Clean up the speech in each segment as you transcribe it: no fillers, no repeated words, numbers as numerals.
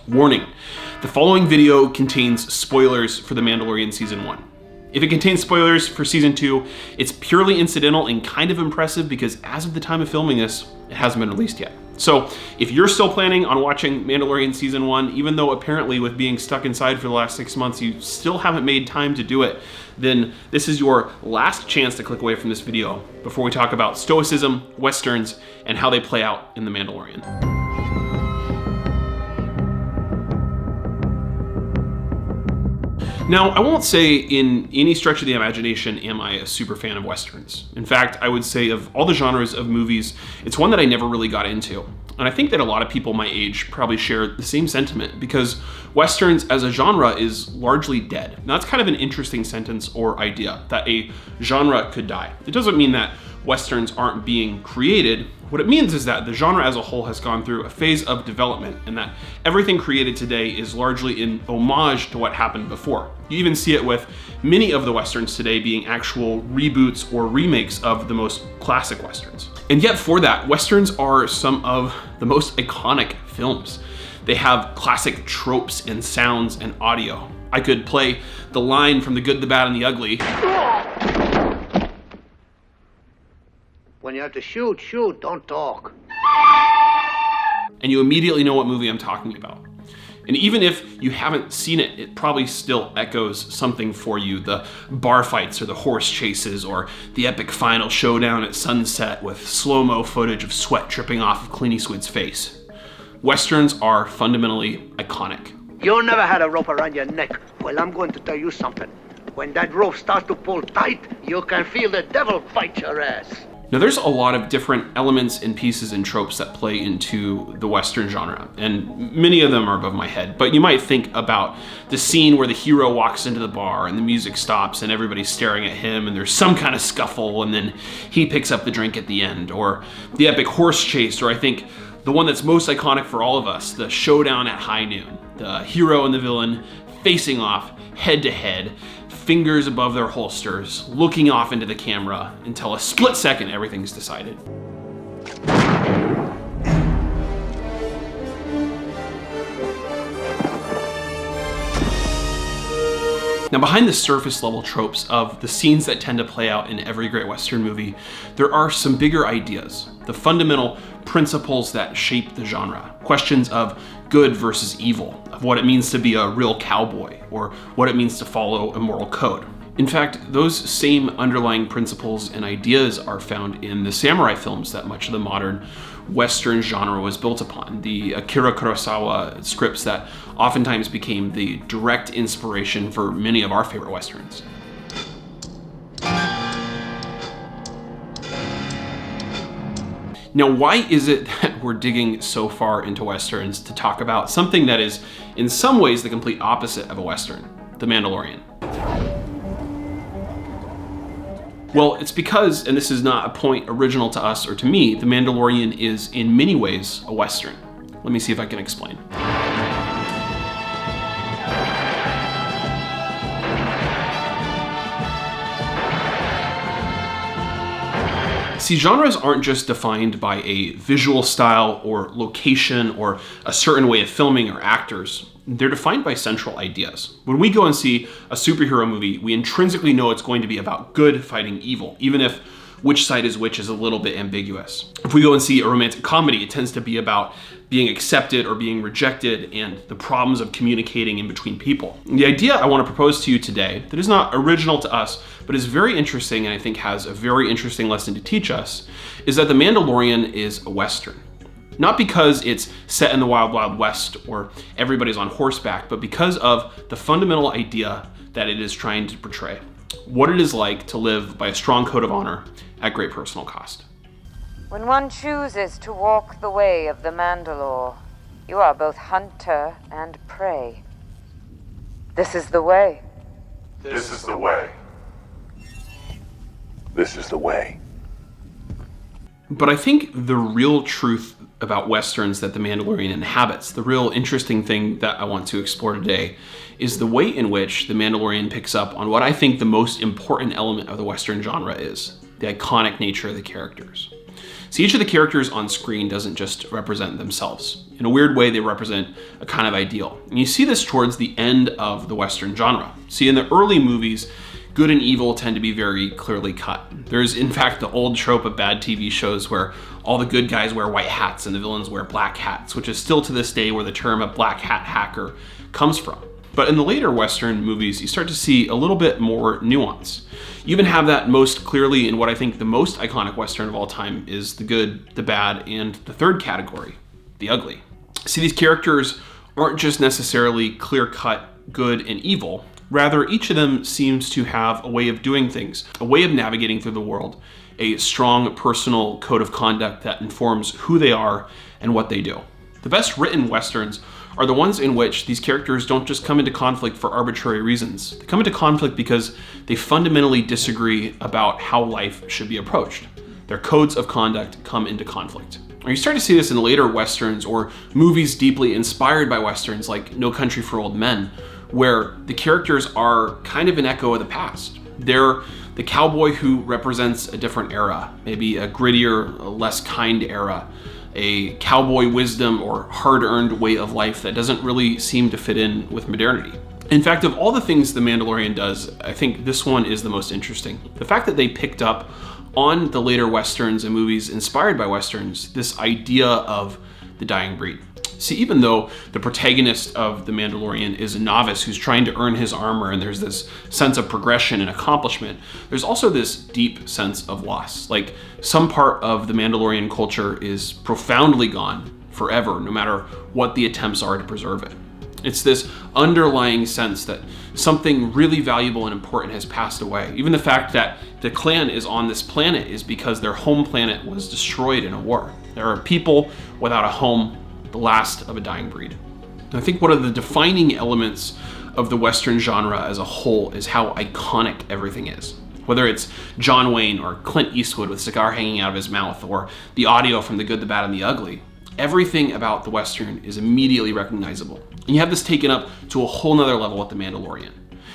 Warning, the following video contains spoilers for The Mandalorian Season 1. If it contains spoilers for Season 2, it's purely incidental and kind of impressive because as of the time of filming this, it hasn't been released yet. So if you're still planning on watching Mandalorian Season 1, even though apparently with being stuck inside for the last 6 months, you still haven't made time to do it, then this is your last chance to click away from this video before we talk about Stoicism, Westerns, and how they play out in The Mandalorian. Now, I won't say in any stretch of the imagination am I a super fan of Westerns. In fact, I would say of all the genres of movies, it's one that I never really got into. And I think that a lot of people my age probably share the same sentiment because Westerns as a genre is largely dead. Now, that's kind of an interesting sentence or idea, that a genre could die. It doesn't mean that Westerns aren't being created. What it means is that the genre as a whole has gone through a phase of development and that everything created today is largely in homage to what happened before. You even see it with many of the Westerns today being actual reboots or remakes of the most classic Westerns. And yet for that, Westerns are some of the most iconic films. They have classic tropes and sounds and audio. I could play the line from The Good, the Bad, and the Ugly. When you have to shoot, shoot, don't talk. And you immediately know what movie I'm talking about. And even if you haven't seen it, it probably still echoes something for you. The bar fights or the horse chases or the epic final showdown at sunset with slow-mo footage of sweat dripping off of Clint Eastwood's face. Westerns are fundamentally iconic. You never had a rope around your neck. Well, I'm going to tell you something. When that rope starts to pull tight, you can feel the devil fight your ass. Now, there's a lot of different elements and pieces and tropes that play into the Western genre, and many of them are above my head, but you might think about the scene where the hero walks into the bar and the music stops and everybody's staring at him and there's some kind of scuffle and then he picks up the drink at the end, or the epic horse chase, or I think the one that's most iconic for all of us, the showdown at high noon. The hero and the villain facing off head to head, fingers above their holsters, looking off into the camera until a split second everything's decided. Now, behind the surface level tropes of the scenes that tend to play out in every great Western movie, there are some bigger ideas, the fundamental principles that shape the genre. Questions of good versus evil, of what it means to be a real cowboy, or what it means to follow a moral code. In fact, those same underlying principles and ideas are found in the samurai films that much of the modern Western genre was built upon. The Akira Kurosawa scripts that oftentimes became the direct inspiration for many of our favorite Westerns. Now, why is it that we're digging so far into Westerns to talk about something that is in some ways the complete opposite of a Western, The Mandalorian? Well, it's because, and this is not a point original to us or to me, The Mandalorian is in many ways a Western. Let me see if I can explain. See, genres aren't just defined by a visual style or location or a certain way of filming or actors. They're defined by central ideas. When we go and see a superhero movie, we intrinsically know it's going to be about good fighting evil, even if which side is which is a little bit ambiguous. If we go and see a romantic comedy, it tends to be about being accepted or being rejected and the problems of communicating in between people. And the idea I want to propose to you today, that is not original to us, but is very interesting and I think has a very interesting lesson to teach us, is that The Mandalorian is a Western. Not because it's set in the Wild Wild West or everybody's on horseback, but because of the fundamental idea that it is trying to portray. What it is like to live by a strong code of honor at great personal cost. When one chooses to walk the way of the Mandalore, you are both hunter and prey. This is the way. This is the way. This is the way. But I think the real truth about Westerns that The Mandalorian inhabits, the real interesting thing that I want to explore today, is the way in which The Mandalorian picks up on what I think the most important element of the Western genre is, the iconic nature of the characters. See, each of the characters on screen doesn't just represent themselves. In a weird way, they represent a kind of ideal. And you see this towards the end of the Western genre. See, in the early movies, good and evil tend to be very clearly cut. There's, in fact, the old trope of bad TV shows where all the good guys wear white hats and the villains wear black hats, which is still to this day where the term a black hat hacker comes from. But in the later Western movies, you start to see a little bit more nuance. You even have that most clearly in what I think the most iconic Western of all time is the good, the bad, and the third category, the ugly. See, these characters aren't just necessarily clear-cut good and evil. Rather, each of them seems to have a way of doing things, a way of navigating through the world, a strong personal code of conduct that informs who they are and what they do. The best written Westerns are the ones in which these characters don't just come into conflict for arbitrary reasons. They come into conflict because they fundamentally disagree about how life should be approached. Their codes of conduct come into conflict. Or you start to see this in later Westerns or movies deeply inspired by Westerns like No Country for Old Men, where the characters are kind of an echo of the past. They're the cowboy who represents a different era, maybe a grittier, less kind era, a cowboy wisdom or hard-earned way of life that doesn't really seem to fit in with modernity. In fact, of all the things The Mandalorian does, I think this one is the most interesting. The fact that they picked up on the later Westerns and movies inspired by Westerns, this idea of the dying breed. See, even though the protagonist of The Mandalorian is a novice who's trying to earn his armor and there's this sense of progression and accomplishment, there's also this deep sense of loss. Like, some part of the Mandalorian culture is profoundly gone forever, no matter what the attempts are to preserve it. It's this underlying sense that something really valuable and important has passed away. Even the fact that the clan is on this planet is because their home planet was destroyed in a war. There are people without a home, the last of a dying breed. And I think one of the defining elements of the Western genre as a whole is how iconic everything is. Whether it's John Wayne or Clint Eastwood with a cigar hanging out of his mouth, or the audio from The Good, the Bad, and the Ugly, everything about the Western is immediately recognizable. And you have this taken up to a whole nother level with The Mandalorian.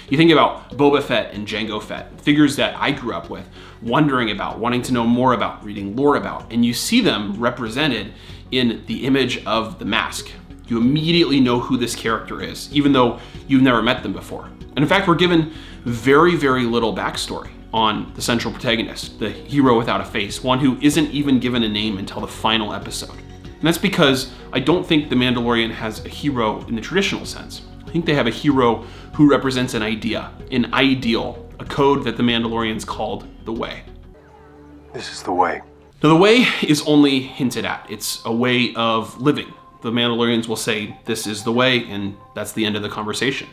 You think about Boba Fett and Jango Fett, figures that I grew up with, wondering about, wanting to know more about, reading lore about, and you see them represented in the image of the mask. You immediately know who this character is, even though you've never met them before. And in fact, we're given very, very little backstory on the central protagonist, the hero without a face, one who isn't even given a name until the final episode. And that's because I don't think The Mandalorian has a hero in the traditional sense. I think they have a hero who represents an idea, an ideal, a code that the Mandalorians called the Way. This is the way. Now, the Way is only hinted at. It's a way of living. The Mandalorians will say, this is the way, and that's the end of the conversation.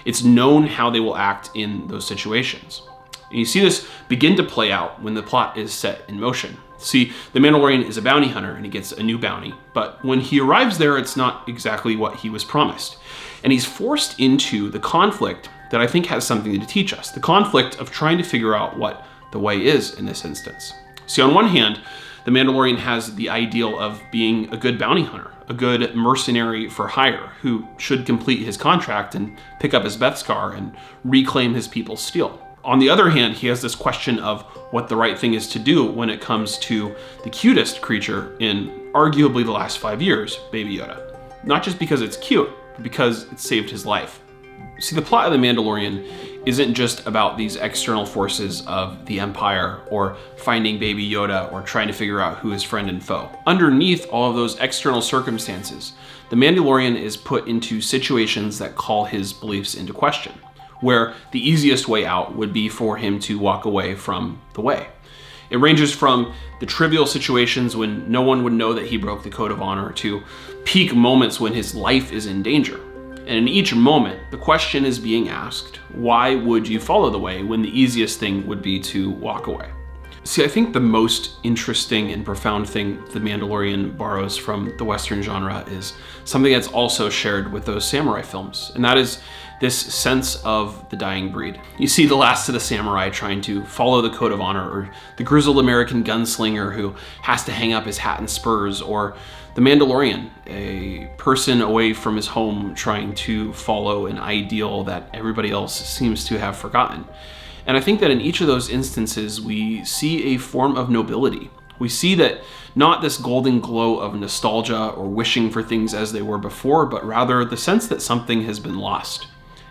It's known how they will act in those situations. And you see this begin to play out when the plot is set in motion. See, the Mandalorian is a bounty hunter and he gets a new bounty, but when he arrives there, it's not exactly what he was promised. And he's forced into the conflict that I think has something to teach us, the conflict of trying to figure out what the way is in this instance. See, on one hand, the Mandalorian has the ideal of being a good bounty hunter, a good mercenary for hire, who should complete his contract and pick up his Beskar and reclaim his people's steel. On the other hand, he has this question of what the right thing is to do when it comes to the cutest creature in arguably the last 5 years, Baby Yoda. Not just because it's cute, but because it saved his life. See, the plot of The Mandalorian isn't just about these external forces of the Empire or finding Baby Yoda or trying to figure out who is friend and foe. Underneath all of those external circumstances, the Mandalorian is put into situations that call his beliefs into question, where the easiest way out would be for him to walk away from the way. It ranges from the trivial situations when no one would know that he broke the code of honor to peak moments when his life is in danger. And in each moment, the question is being asked, why would you follow the way when the easiest thing would be to walk away? See, I think the most interesting and profound thing The Mandalorian borrows from the Western genre is something that's also shared with those samurai films, and that is this sense of the dying breed. You see the last of the samurai trying to follow the code of honor, or the grizzled American gunslinger who has to hang up his hat and spurs, or the Mandalorian, a person away from his home trying to follow an ideal that everybody else seems to have forgotten. And I think that in each of those instances, we see a form of nobility. We see that not this golden glow of nostalgia or wishing for things as they were before, but rather the sense that something has been lost.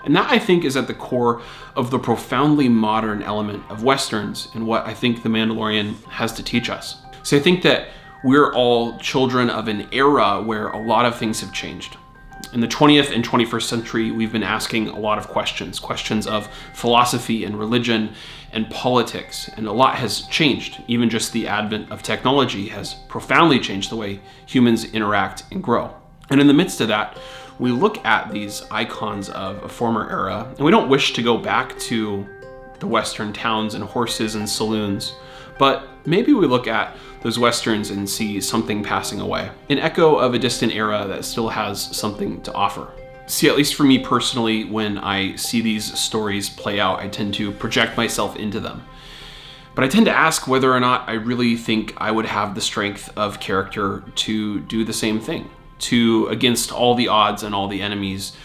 And that, I think, is at the core of the profoundly modern element of Westerns and what I think The Mandalorian has to teach us. So I think that we're all children of an era where a lot of things have changed. In the 20th and 21st century, we've been asking a lot of questions of philosophy and religion and politics, and a lot has changed. Even just the advent of technology has profoundly changed the way humans interact and grow. And in the midst of that, we look at these icons of a former era, and we don't wish to go back to the Western towns and horses and saloons, but maybe we look at those Westerns and see something passing away, an echo of a distant era that still has something to offer. See, at least for me personally, when I see these stories play out, I tend to project myself into them. But I tend to ask whether or not I really think I would have the strength of character to do the same thing, to, against all the odds and all the enemies,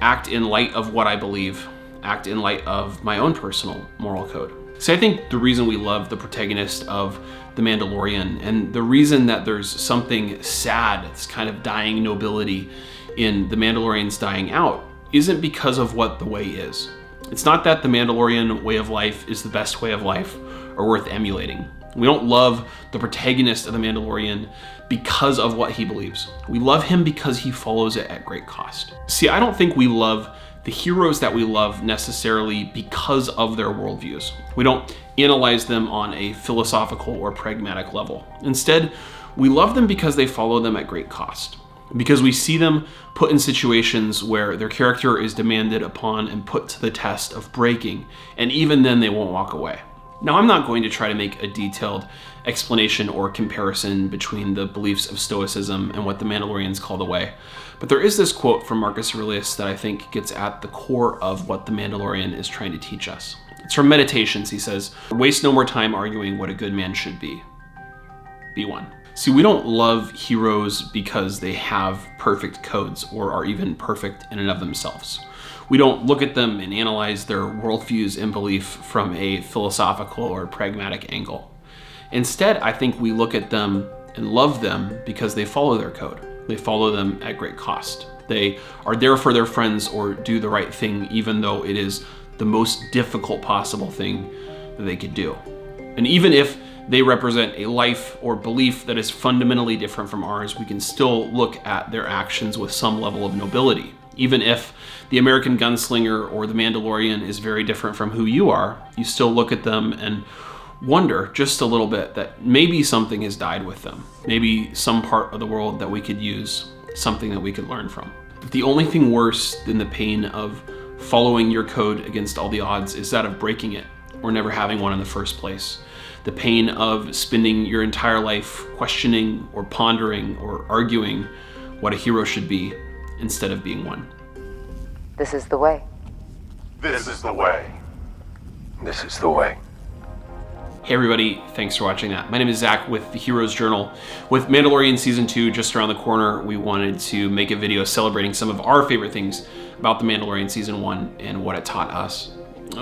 act in light of what I believe, act in light of my own personal moral code. So I think the reason we love the protagonist of The Mandalorian, and the reason that there's something sad, this kind of dying nobility in The Mandalorian's dying out, isn't because of what the way is. It's not that the Mandalorian way of life is the best way of life or worth emulating. We don't love the protagonist of The Mandalorian because of what he believes. We love him because he follows it at great cost. See, I don't think we love the heroes that we love necessarily because of their worldviews. We don't analyze them on a philosophical or pragmatic level. Instead, we love them because they follow them at great cost. Because we see them put in situations where their character is demanded upon and put to the test of breaking, and even then they won't walk away. Now, I'm not going to try to make a detailed explanation or comparison between the beliefs of Stoicism and what the Mandalorians call the way, but there is this quote from Marcus Aurelius that I think gets at the core of what the Mandalorian is trying to teach us. It's from Meditations. He says, "Waste no more time arguing what a good man should be. Be one." See, we don't love heroes because they have perfect codes or are even perfect in and of themselves. We don't look at them and analyze their worldviews and belief from a philosophical or pragmatic angle. Instead, I think we look at them and love them because they follow their code. They follow them at great cost. They are there for their friends or do the right thing even though it is the most difficult possible thing that they could do. And even if they represent a life or belief that is fundamentally different from ours, we can still look at their actions with some level of nobility. Even if the American gunslinger or the Mandalorian is very different from who you are, you still look at them and wonder just a little bit that maybe something has died with them. Maybe some part of the world that we could use, something that we could learn from. But the only thing worse than the pain of following your code against all the odds is that of breaking it or never having one in the first place. The pain of spending your entire life questioning or pondering or arguing what a hero should be instead of being one. This is the way. This is the way. This is the way. Hey everybody, thanks for watching that. My name is Zach with The Hero's Journal. With Mandalorian Season 2 just around the corner, we wanted to make a video celebrating some of our favorite things about The Mandalorian Season 1 and what it taught us.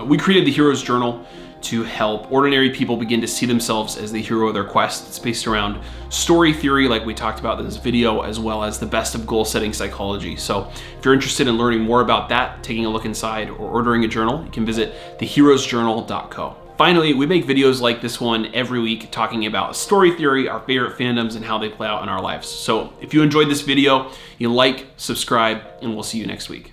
We created The Hero's Journal to help ordinary people begin to see themselves as the hero of their quest. It's based around story theory like we talked about in this video, as well as the best of goal-setting psychology. So if you're interested in learning more about that, taking a look inside, or ordering a journal, you can visit theheroesjournal.co. Finally, we make videos like this one every week talking about story theory, our favorite fandoms, and how they play out in our lives. So if you enjoyed this video, you like, subscribe, and we'll see you next week.